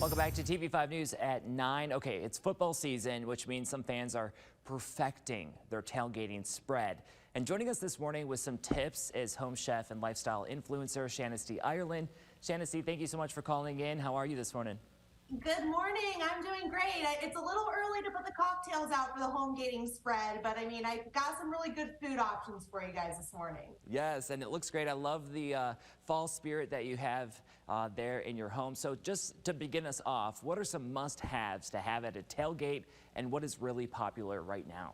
Welcome back to TV5 News at 9. Okay, it's football season, which means some fans are perfecting their tailgating spread. And joining us this morning with some tips is home chef and lifestyle influencer Shannon Ireland. Shannon, thank you so much for calling in. How are you this morning? Good morning. I'm doing great. It's a little early to put the cocktails out for the home gating spread, but I mean, I got some really good food options for you guys this morning. Yes, and it looks great. I love the fall spirit that you have there in your home. So just to begin us off, what are some must-haves to have at a tailgate, and what is really popular right now?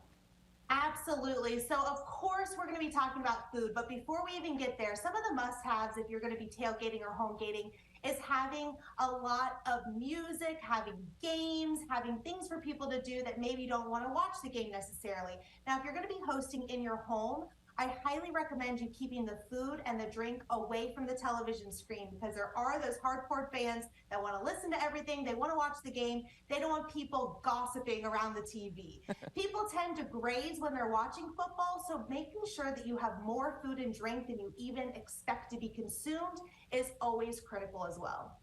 Absolutely. So of course we're going to be talking about food, but before we even get there, some of the must-haves if you're going to be tailgating or home gating is having a lot of music, having games, having things for people to do that maybe don't want to watch the game necessarily. Now, if you're going to be hosting in your home, I highly recommend you keeping the food and the drink away from the television screen because there are those hardcore fans that want to listen to everything. They want to watch the game. They don't want people gossiping around the TV. People tend to graze when they're watching football, so making sure that you have more food and drink than you even expect to be consumed is always critical as well.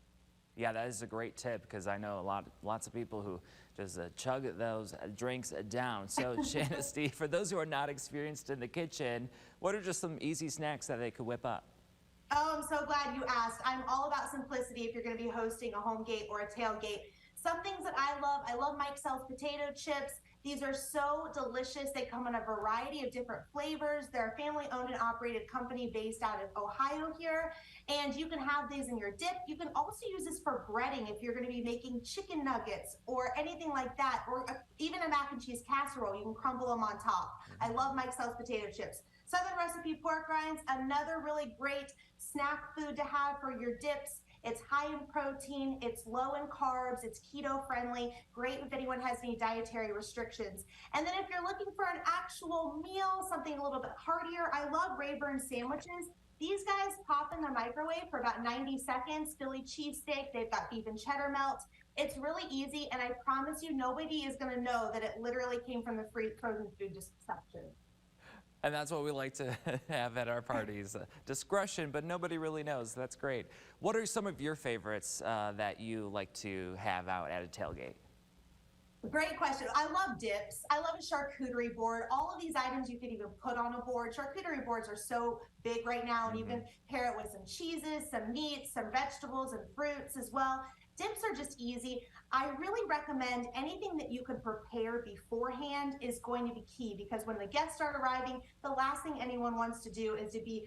Yeah, that is a great tip because I know lots of people who just chug those drinks down. So, Shannon, for those who are not experienced in the kitchen, what are just some easy snacks that they could whip up? Oh, I'm so glad you asked. I'm all about simplicity if you're going to be hosting a home gate or a tailgate. Some things that I love Mike Sells potato chips. These are so delicious. They come in a variety of different flavors. They're a family-owned and operated company based out of Ohio here. And you can have these in your dip. You can also use this for breading if you're going to be making chicken nuggets or anything like that, or even a mac and cheese casserole. You can crumble them on top. I love Mike Sells potato chips. Southern recipe pork rinds, another really great snack food to have for your dips. It's high in protein, it's low in carbs, it's keto friendly, great if anyone has any dietary restrictions. And then if you're looking for an actual meal, something a little bit heartier, I love Rayburn sandwiches. These guys pop in the microwave for about 90 seconds, Philly cheesesteak, they've got beef and cheddar melt. It's really easy, and I promise you nobody is gonna know that it literally came from the frozen food section. And that's what we like to have at our parties. Discretion, but nobody really knows. That's great. What are some of your favorites that you like to have out at a tailgate? Great question. I love dips. I love a charcuterie board. All of these items you could even put on a board. Charcuterie boards are so big right now, and you can pair it with some cheeses, some meats, some vegetables, and fruits as well. Dips are just easy. I really recommend anything that you can prepare beforehand is going to be key because when the guests start arriving, the last thing anyone wants to do is to be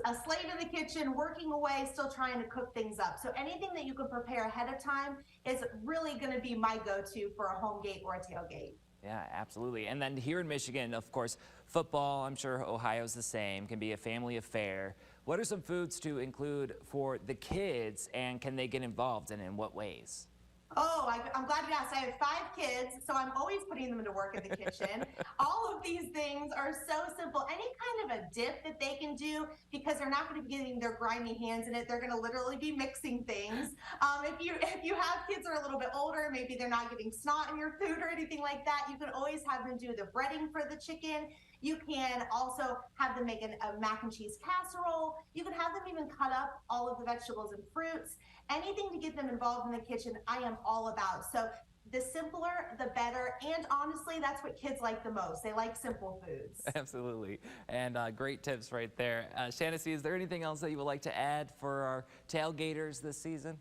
a slave in the kitchen, working away, still trying to cook things up. So anything that you can prepare ahead of time is really going to be my go-to for a home gate or a tailgate. Yeah, absolutely. And then here in Michigan, of course, football, I'm sure Ohio's the same, can be a family affair. What are some foods to include for the kids, and can they get involved, and in what ways? Oh, I'm glad you asked. I have 5 kids, so I'm always putting them to work in the kitchen. All of these things are so simple. Any kind of a dip that they can do, because they're not going to be getting their grimy hands in it. They're going to literally be mixing things. If you have kids that are a little bit older, maybe they're not getting snot in your food or anything like that, you can always have them do the breading for the chicken. You can also have them make a mac and cheese casserole. You can have them even cut up all of the vegetables and fruits. Anything to get them involved in the kitchen, I am all about. So the simpler, the better. And honestly, that's what kids like the most. They like simple foods. Absolutely. And great tips right there. Shannon, is there anything else that you would like to add for our tailgaters this season?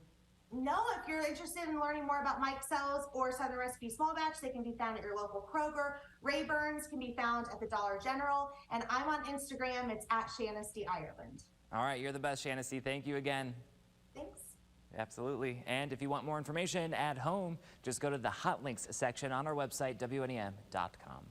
No, if you're interested in learning more about Mike Sells or Southern Recipe Small Batch, they can be found at your local Kroger. Rayburn's can be found at the Dollar General. And I'm on Instagram. It's at Shannon Ireland. All right, you're the best, Shannon. Thank you again. Thanks. Absolutely. And if you want more information at home, just go to the hot links section on our website, WNEM.com.